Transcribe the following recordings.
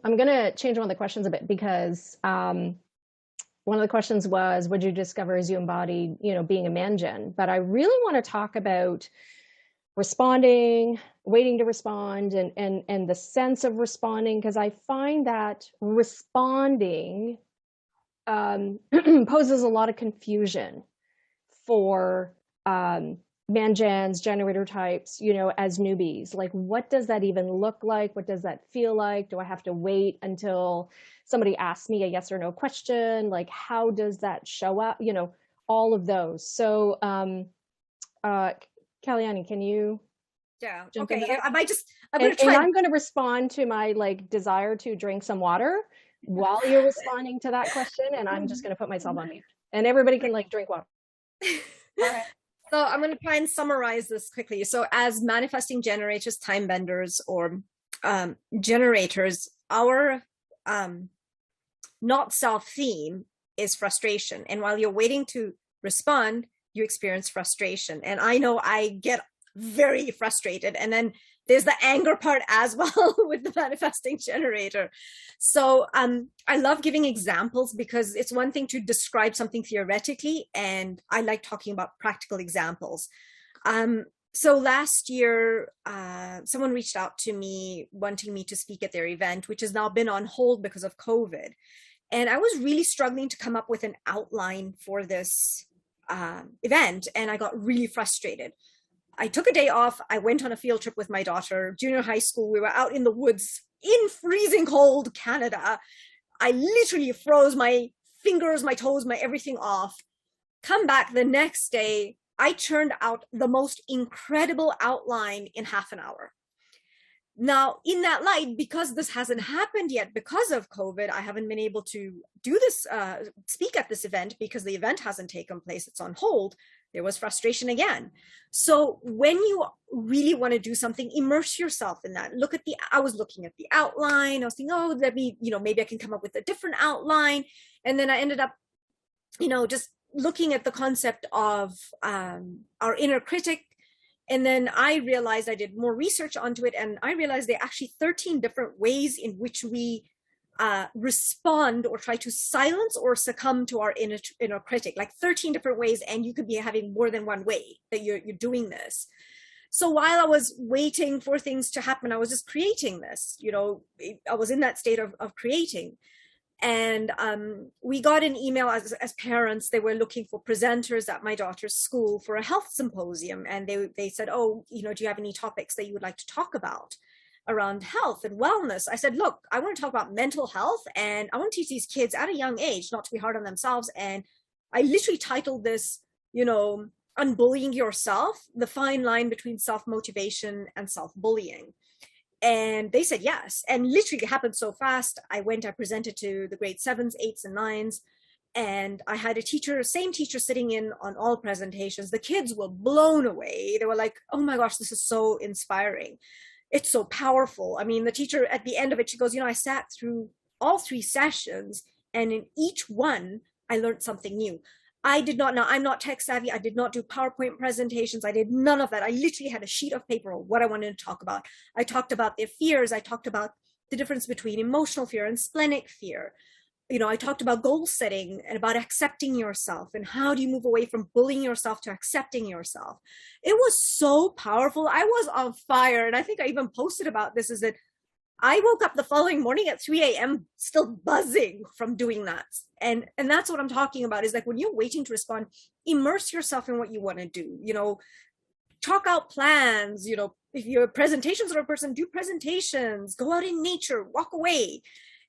I'm going to change one of the questions a bit because one of the questions was, would you discover as you embody, being a man-gen? But I really want to talk about responding, waiting to respond, and the sense of responding, because I find that responding poses a lot of confusion for man-gens, generator types, as newbies. Like, what does that even look like? What does that feel like? Do I have to wait until somebody asks me a yes or no question? Like, how does that show up? All of those. So, Kalyani, can you jump into that? I'm going to try. And I'm going to respond to my desire to drink some water while you're responding to that question. And I'm just going to put myself on mute. And everybody can drink water. All right. So I'm going to try and summarize this quickly. So as manifesting generators, time benders, or generators, our not self theme is frustration. And while you're waiting to respond, you experience frustration. And I know I get very frustrated. And then there's the anger part as well with the manifesting generator. So I love giving examples because it's one thing to describe something theoretically, and I like talking about practical examples. So last year, someone reached out to me wanting me to speak at their event, which has now been on hold because of COVID. And I was really struggling to come up with an outline for this event, and I got really frustrated. I took a day off. I went on a field trip with my daughter, junior high school. We were out in the woods in freezing cold Canada. I literally froze my fingers, my toes, my everything off. Come back the next day, I churned out the most incredible outline in half an hour. Now, in that light, because this hasn't happened yet because of COVID, I haven't been able to do this, speak at this event because the event hasn't taken place. It's on hold. There was frustration again. So when you really want to do something, immerse yourself in that. I was looking at the outline. I was thinking, let me, maybe I can come up with a different outline. And then I ended up, just looking at the concept of our inner critic. And then I realized I did more research onto it. And I realized there are actually 13 different ways in which we respond or try to silence or succumb to our inner critic, like 13 different ways. And you could be having more than one way that you're doing this. So while I was waiting for things to happen, I was just creating this, I was in that state of creating. And we got an email as parents. They were looking for presenters at my daughter's school for a health symposium. And they said, do you have any topics that you would like to talk about around health and wellness? I said, look, I want to talk about mental health, and I want to teach these kids at a young age not to be hard on themselves. And I literally titled this, Unbullying Yourself, the fine line between self-motivation and self-bullying. And they said yes. And literally it happened so fast. I presented to the grade 7s, 8s, and 9s. And I had same teacher sitting in on all presentations. The kids were blown away. They were like, oh my gosh, this is so inspiring. It's so powerful. I mean, the teacher at the end of it, she goes, I sat through all 3 sessions, and in each one, I learned something new. I did not know. I'm not tech savvy. I did not do PowerPoint presentations. I did none of that. I literally had a sheet of paper of what I wanted to talk about. I talked about their fears. I talked about the difference between emotional fear and splenic fear. I talked about goal setting and about accepting yourself, and how do you move away from bullying yourself to accepting yourself. It was so powerful. I was on fire. And I think I even posted about this, is that I woke up the following morning at 3 a.m. still buzzing from doing that. And that's what I'm talking about, is when you're waiting to respond, immerse yourself in what you want to do, chalk out plans, if your presentations are a person, do presentations, go out in nature, walk away.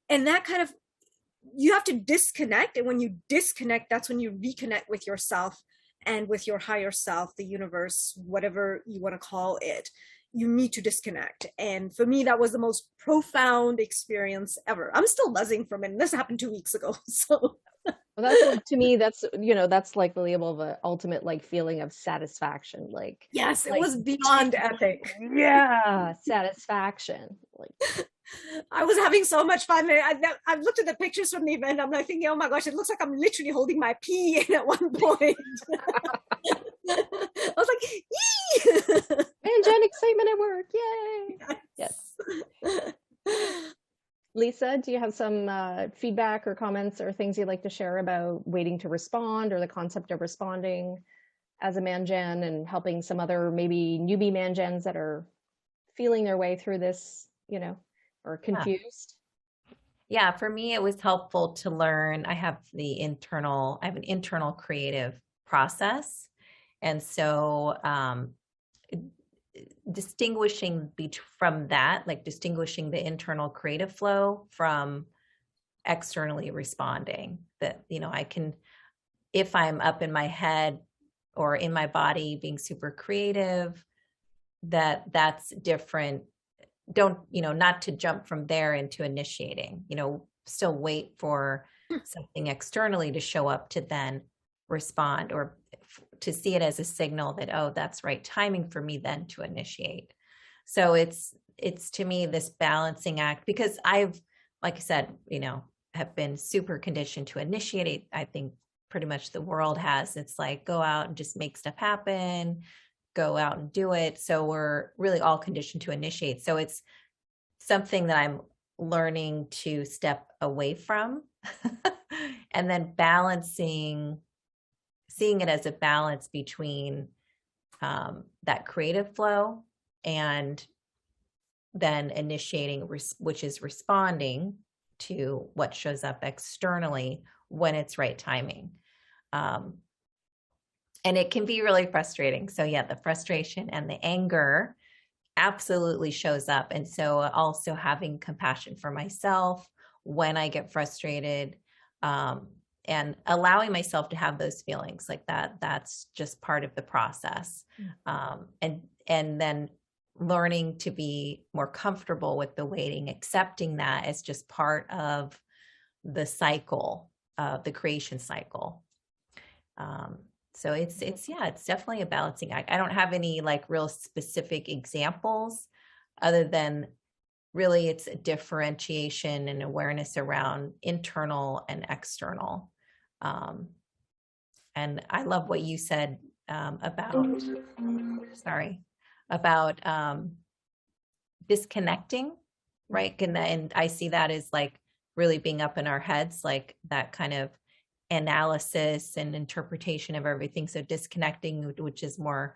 And that kind of, you have to disconnect. And when you disconnect, that's when you reconnect with yourself and with your higher self, the universe, whatever you want to call it. You need to disconnect. And for me, that was the most profound experience ever. I'm still buzzing from it. And this happened 2 weeks ago. So well, that's, to me, that's, that's the label of an ultimate feeling of satisfaction. Yes, it was beyond epic. Yeah, satisfaction. I was having so much fun. I've looked at the pictures from the event. I'm thinking, oh my gosh, it looks like I'm literally holding my pee in at one point. I was like, yee! Angelic excitement at work, yay! Yes. Lisa, do you have some feedback or comments or things you'd like to share about waiting to respond or the concept of responding as a manjan and helping some other maybe newbie manjans that are feeling their way through this, or confused? Yeah, for me, it was helpful to learn. I have an internal creative process. And so distinguishing from that, like distinguishing the internal creative flow from externally responding, that, I can, if I'm up in my head or in my body being super creative, that's different. Don't, not to jump from there into initiating, still wait for something externally to show up to then respond, or to see it as a signal that, oh, that's right timing for me then to initiate. So it's to me this balancing act, because I've, like I said, have been super conditioned to initiate it. I think pretty much the world has. It's like, go out and just make stuff happen, go out and do it. So we're really all conditioned to initiate. So it's something that I'm learning to step away from and then seeing it as a balance between that creative flow and then initiating, which is responding to what shows up externally when it's right timing. And it can be really frustrating. So yeah, the frustration and the anger absolutely shows up. And so also having compassion for myself when I get frustrated, and allowing myself to have those feelings like that, that's just part of the process. And then learning to be more comfortable with the waiting, accepting that as just part of the cycle, the creation cycle. So it's definitely a balancing act. I don't have any like real specific examples other than really it's a differentiation and awareness around internal and external. And I love what you said about disconnecting, right? And I see that as like really being up in our heads, like that kind of analysis and interpretation of everything. So disconnecting, which is more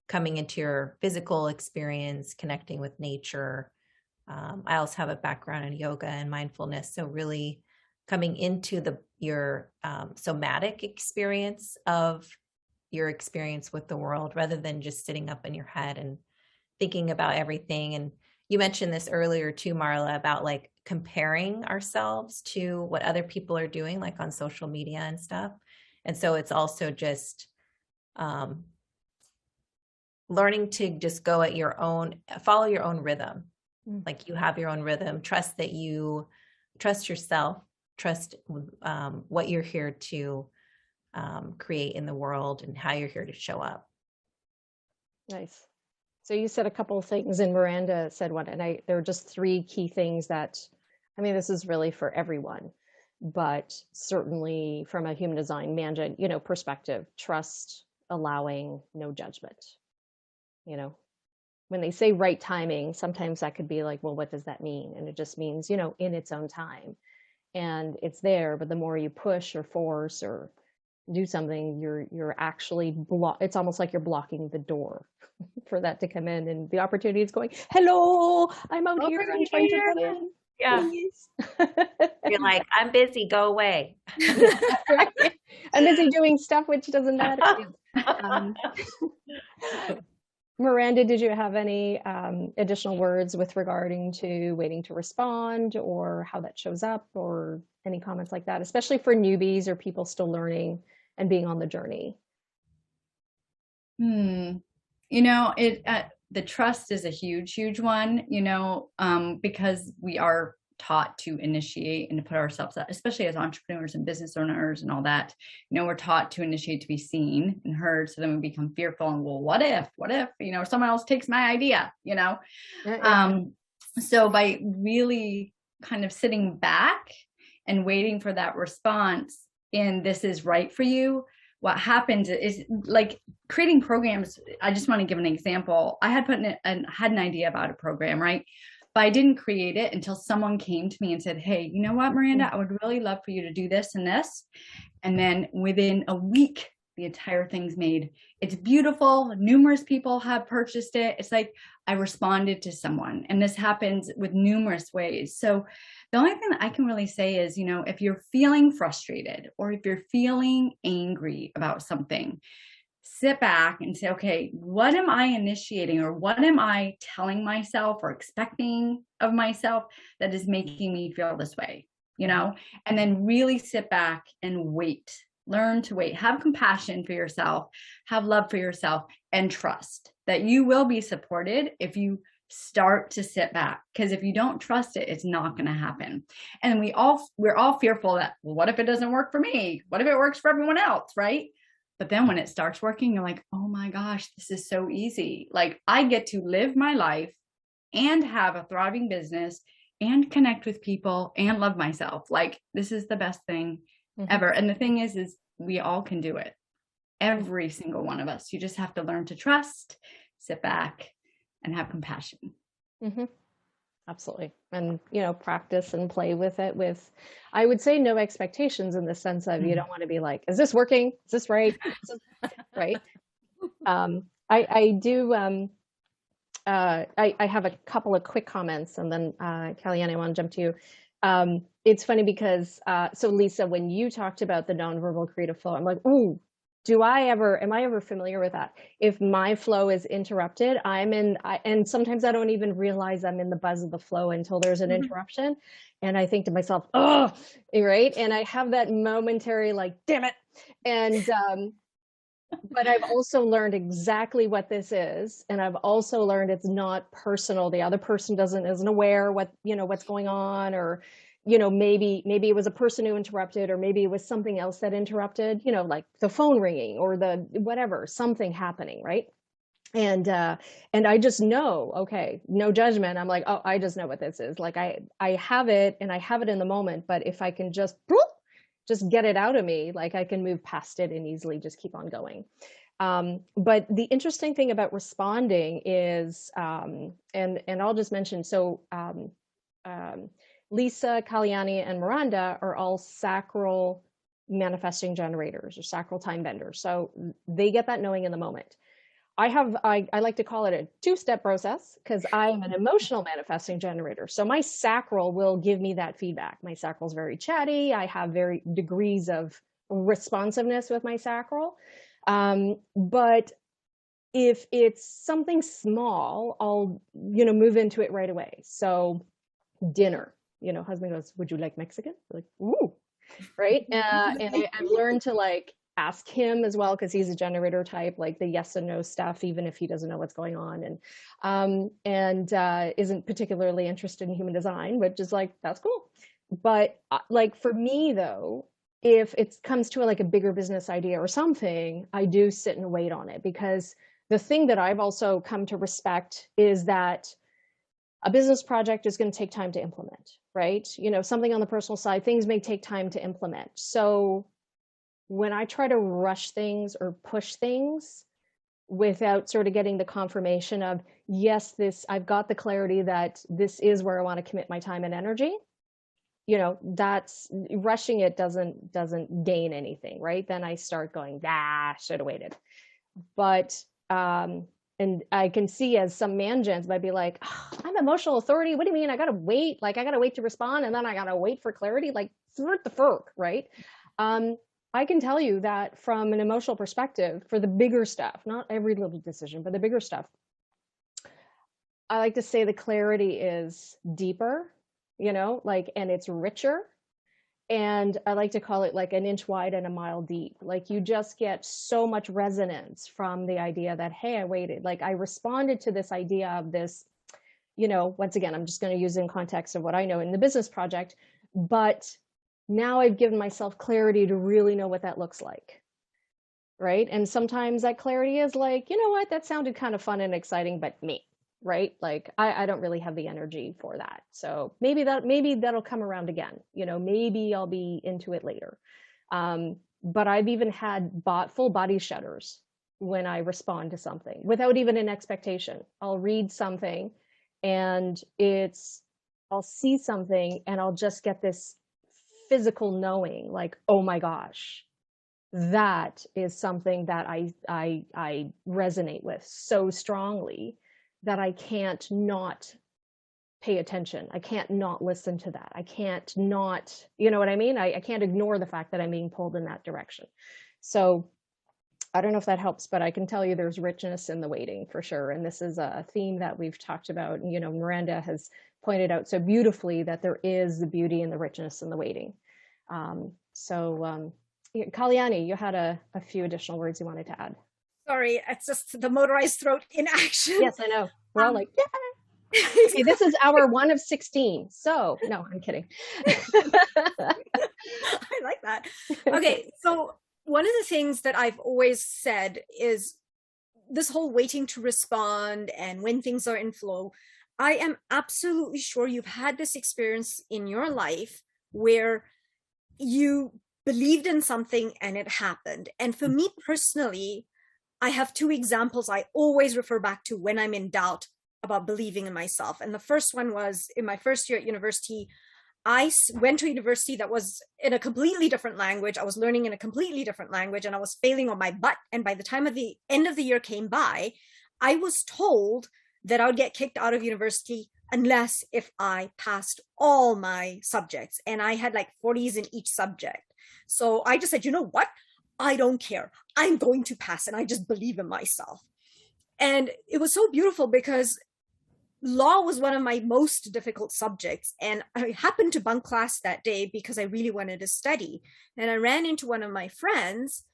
coming into your physical experience, connecting with nature. I also have a background in yoga and mindfulness. So really coming into your somatic experience of your experience with the world, rather than just sitting up in your head and thinking about everything. And you mentioned this earlier too, Marla, about like comparing ourselves to what other people are doing, like on social media and stuff. And so it's also just learning to just go at follow your own rhythm. Like you have your own rhythm, trust yourself, trust what you're here to create in the world and how you're here to show up. Nice. So you said a couple of things, and Miranda said one, and there are just three key things that, this is really for everyone, but certainly from a human design management, perspective, trust, allowing, no judgment. When they say right timing, sometimes that could be like, well, what does that mean? And it just means, in its own time. And it's there, but the more you push or force or do something, you're actually it's almost like you're blocking the door for that to come in, and the opportunity is going, hello, I'm out here, I'm trying to come in. Yeah. You're like, I'm busy, go away. I'm busy doing stuff which doesn't matter. Miranda, did you have any additional words with regarding to waiting to respond or how that shows up, or any comments like that, especially for newbies or people still learning and being on the journey? The trust is a huge one, because we are taught to initiate and to put ourselves out, especially as entrepreneurs and business owners and all that. We're taught to initiate to be seen and heard. So then we become fearful and, well, what if, someone else takes my idea, So by really kind of sitting back and waiting for that response, and this is right for you, what happens is, like creating programs. I just want to give an example. I had had an idea about a program, right? but I didn't create it until someone came to me and said, hey, you know what, Miranda, I would really love for you to do this and this. And then within a week, the entire thing's made. It's beautiful. Numerous people have purchased it. It's like I responded to someone, and this happens with numerous ways. So the only thing that I can really say is, you know, if you're feeling frustrated or if you're feeling angry about something, sit back and say, okay, what am I initiating, or what am I telling myself or expecting of myself that is making me feel this way, you know? And then really sit back and wait. Learn to wait. Have compassion for yourself, have love for yourself, and trust that you will be supported if you start to sit back. Because if you don't trust it, it's not going to happen. And we're all fearful that, well, what if it doesn't work for me? What if it works for everyone else, right? But then when it starts working, you're like, oh my gosh, this is so easy. Like, I get to live my life and have a thriving business and connect with people and love myself. Like, this is the best thing ever. And the thing is we all can do it. Every single one of us. You just have to learn to trust, sit back, and have compassion. Absolutely. And, you know, practice and play with it with, I would say, no expectations, in the sense of you don't want to be like, is this working? Is this right? Right. I do, I have a couple of quick comments, and then Kalyani, I want to jump to you. It's funny because, so Lisa, when you talked about the nonverbal creative flow, I'm like, ooh, am I ever familiar with that? If my flow is interrupted, and sometimes I don't even realize I'm in the buzz of the flow until there's an interruption. And I think to myself, oh, right. And I have that momentary, like, damn it. And, but I've also learned exactly what this is. And I've also learned it's not personal. The other person isn't aware what's going on, or, you know, maybe it was a person who interrupted, or maybe it was something else that interrupted, you know, like the phone ringing or the whatever, something happening, right? And I just know, okay, no judgment. I'm like, oh, I just know what this is. Like I have it, and I have it in the moment, but if I can just get it out of me, like I can move past it and easily just keep on going. But the interesting thing about responding is, and I'll just mention, so Lisa, Kalyani, and Miranda are all sacral manifesting generators, or sacral time benders. So they get that knowing in the moment. I like to call it a two-step process, because I'm an emotional manifesting generator. So my sacral will give me that feedback. My sacral is very chatty. I have very degrees of responsiveness with my sacral. But if it's something small, I'll, move into it right away. So dinner, husband goes, would you like Mexican? Like, ooh, right. And I've learned to ask him as well, because he's a generator type, like the yes and no stuff, even if he doesn't know what's going on, and isn't particularly interested in human design, which is that's cool. But for me though, if it comes to a bigger business idea or something, I do sit and wait on it, because the thing that I've also come to respect is that a business project is going to take time to implement, right? Something on the personal side, things may take time to implement. So when I try to rush things or push things without sort of getting the confirmation of, yes, I've got the clarity that this is where I want to commit my time and energy, that's rushing it doesn't gain anything, right? Then I start going, should have waited. But, and I can see as some man-gens might be like, I'm emotional authority. What do you mean? I got to wait. I got to wait to respond. And then I got to wait for clarity, through the fork, right? I can tell you that from an emotional perspective, for the bigger stuff, not every little decision, but the bigger stuff, I like to say the clarity is deeper, and it's richer. And I like to call it an inch wide and a mile deep. You just get so much resonance from the idea that, hey, I waited. I responded to this idea of this, once again, I'm just going to use in context of what I know in the business project, but now I've given myself clarity to really know what that looks like, right? And sometimes that clarity is what, that sounded kind of fun and exciting, but me, right? I don't really have the energy for that. So maybe that'll come around again. Maybe I'll be into it later. But I've even had full body shudders when I respond to something without even an expectation. I'll read something And I'll see something and I'll just get this physical knowing, like, oh my gosh, that is something that I resonate with so strongly that I can't not pay attention. I can't not listen to that. I can't not, you know what I mean? I can't ignore the fact that I'm being pulled in that direction. So I don't know if that helps, but I can tell you there's richness in the waiting for sure. And this is a theme that we've talked about. You know, Miranda has pointed out so beautifully that there is the beauty and the richness in the waiting. Kalyani, you had a few additional words you wanted to add. Sorry, it's just the motorized throat in action. Yes, I know. We're all like, yeah. Okay, this is our 1 of 16. So, no, I'm kidding. I like that. Okay, so one of the things that I've always said is this whole waiting to respond and when things are in flow. I am absolutely sure you've had this experience in your life where you believed in something and it happened. And for me personally, I have 2 examples I always refer back to when I'm in doubt about believing in myself. And the first one was in my first year at university. I went to a university that was in a completely different language. I was learning in a completely different language and I was failing on my butt. And by the time of the end of the year came by, I was told that I would get kicked out of university unless if I passed all my subjects. And I had like 40s in each subject. So I just said, you know what? I don't care. I'm going to pass. And I just believe in myself. And it was so beautiful because law was one of my most difficult subjects. And I happened to bunk class that day because I really wanted to study. And I ran into one of my friends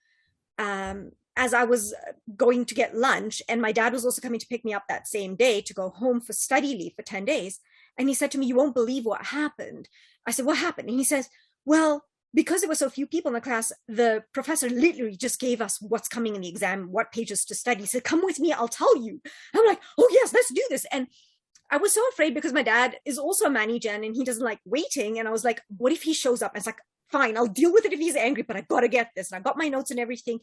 as I was going to get lunch. And my dad was also coming to pick me up that same day to go home for study leave for 10 days. And he said to me, you won't believe what happened. I said, what happened? And he says, well, because there were so few people in the class, the professor literally just gave us what's coming in the exam, what pages to study. He said, come with me, I'll tell you. I'm like, oh yes, let's do this. And I was so afraid because my dad is also a mani-gen and he doesn't like waiting. And I was like, what if he shows up? And it's like, fine, I'll deal with it if he's angry, but I gotta get this. And I got my notes and everything.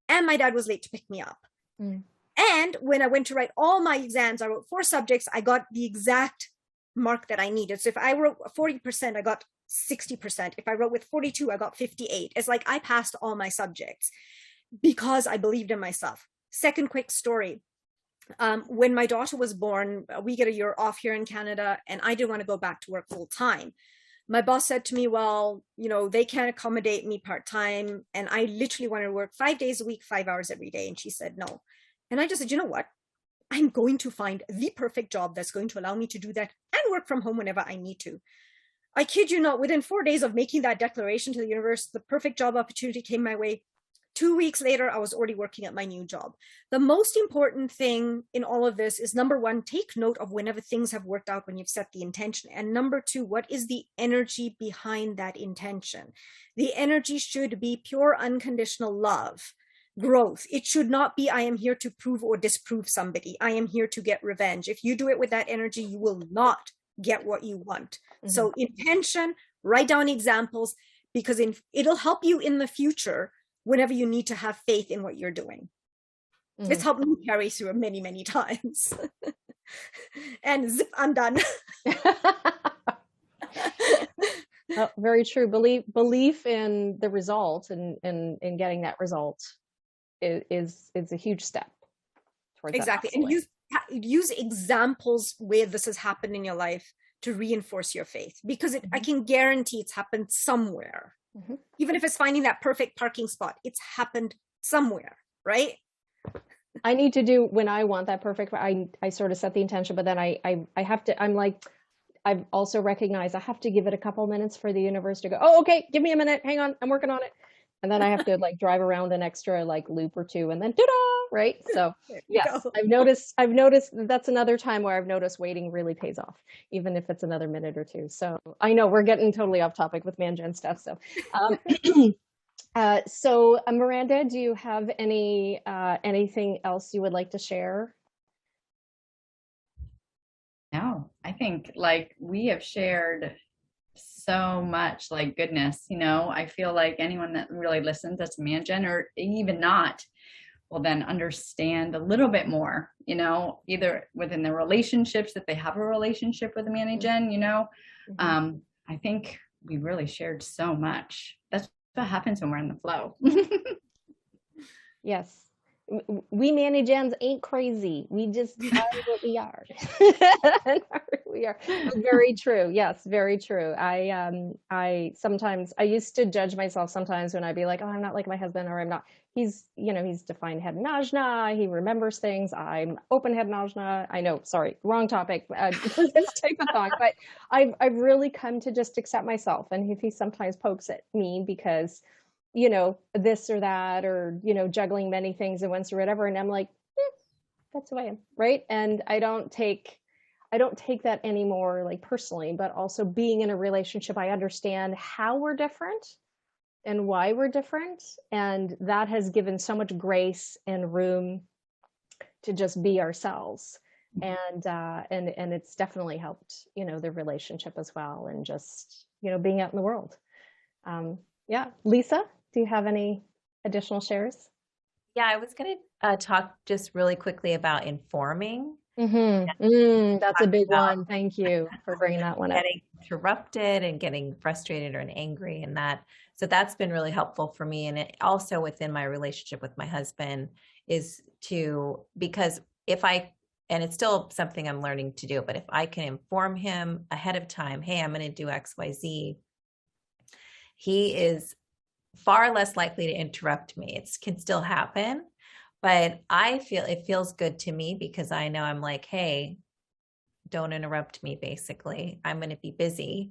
And my dad was late to pick me up. And when I went to write all my exams, I wrote 4 subjects. I got the exact mark that I needed. So if I wrote 40%, I got 60%. If I wrote with 42, I got 58. It's like I passed all my subjects because I believed in myself. Second quick story. When my daughter was born, we get a year off here in Canada, and I didn't want to go back to work full time. My boss said to me, well, you know, they can't accommodate me part-time. And I literally wanted to work 5 days a week, 5 hours every day. And she said, no. And I just said, you know what? I'm going to find the perfect job that's going to allow me to do that and work from home whenever I need to. I kid you not, within 4 days of making that declaration to the universe, the perfect job opportunity came my way. 2 weeks later, I was already working at my new job. The most important thing in all of this is, number 1, take note of whenever things have worked out when you've set the intention. And number 2, what is the energy behind that intention? The energy should be pure, unconditional love, growth. It should not be, I am here to prove or disprove somebody. I am here to get revenge. If you do it with that energy, you will not get what you want. So intention, write down examples, because it'll help you in the future whenever you need to have faith in what you're doing. It's helped me carry through many, many times. And zip, I'm done. Oh, very true. Belief in the result and in getting that result is a huge step towards exactly. that. And use examples where this has happened in your life to reinforce your faith, because I can guarantee it's happened somewhere. Even if it's finding that perfect parking spot, it's happened somewhere, right? I need to do, when I want that perfect, I sort of set the intention, but then I have to, I'm like, I've also recognized I have to give it a couple minutes for the universe to go, oh, okay, give me a minute, hang on, I'm working on it. And then I have to like drive around an extra like loop or 2 and then ta-da, right? So yes, I've noticed that's another time where I've noticed waiting really pays off, even if it's another minute or 2. So I know we're getting totally off topic with man-gen stuff. So, so Miranda, do you have anything else you would like to share? No, I think like we have shared so much, like goodness, you know, I feel like anyone that really listens that's a man-gen or even not, will then understand a little bit more, you know, either within their relationships, if they have a relationship with a managing, you know. I think we really shared so much. That's what happens when we're in the flow. Yes. We managers ain't crazy. We just are what we are. We are. Very true. Yes, very true. I sometimes, I used to judge myself sometimes when I'd be like, oh, I'm not like my husband, or I'm not. He's, you know, he's defined head najna. He remembers things. I'm open head najna. I know, sorry, wrong topic for this Type-o-Thon, but I've really come to just accept myself. And if he sometimes pokes at me because, you know, this or that, or, you know, juggling many things at once or whatever. And I'm like, that's who I am. Right. And I don't take that anymore, like personally, but also being in a relationship, I understand how we're different and why we're different. And that has given so much grace and room to just be ourselves. And it's definitely helped, you know, the relationship as well. And just, you know, being out in the world. Yeah. Lisa, do you have any additional shares? Yeah, I was going to talk just really quickly about informing. That's a big one. Thank you for bringing that one up. Getting interrupted and getting frustrated or angry, and that. So that's been really helpful for me. And it also within my relationship with my husband is because if I, and it's still something I'm learning to do, but if I can inform him ahead of time, hey, I'm going to do X, Y, Z, he is far less likely to interrupt me. It can still happen, but I feel it feels good to me because I know I'm like, hey, don't interrupt me. Basically, I'm going to be busy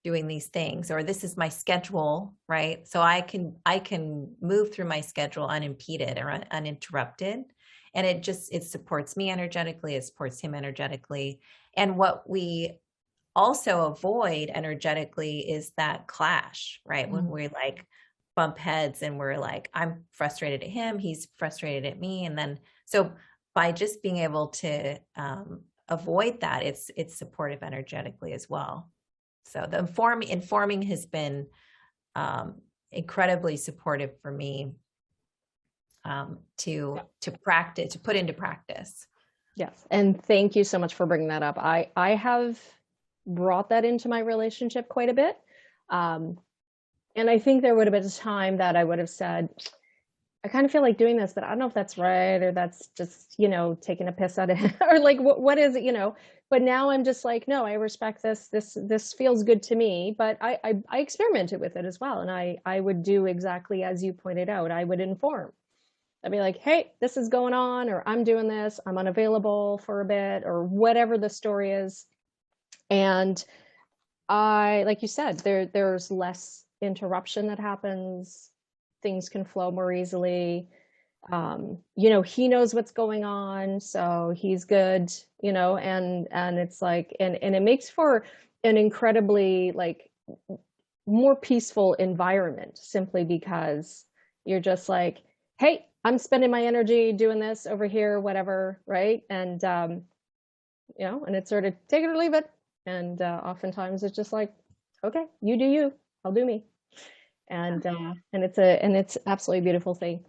doing these things, or this is my schedule, right? So I can move through my schedule unimpeded or uninterrupted. And it supports me energetically. It supports him energetically. And what we also avoid energetically is that clash, right? When we like bump heads and we're like, I'm frustrated at him, he's frustrated at me. And then, so by just being able to avoid that, it's supportive energetically as well. So the informing has been incredibly supportive for me to practice, to put into practice. Yes. And thank you so much for bringing that up. I have brought that into my relationship quite a bit. And I think there would have been a time that I would have said, I kind of feel like doing this, but I don't know if that's right, or that's just, you know, taking a piss at it, or like, what is it, you know? But now I'm just like, no, I respect this. This feels good to me, but I experimented with it as well. And I would do exactly as you pointed out. I would inform. I'd be like, hey, this is going on, or I'm doing this, I'm unavailable for a bit, or whatever the story is. And like you said, there's less interruption that happens. Things can flow more easily. You know, he knows what's going on, so he's good, you know, and it's like, and it makes for an incredibly like more peaceful environment, simply because you're just like, hey, I'm spending my energy doing this over here, whatever, right? And you know, and it's sort of take it or leave it. And oftentimes it's just like, okay, you do you, I'll do me. And it's absolutely a beautiful thing.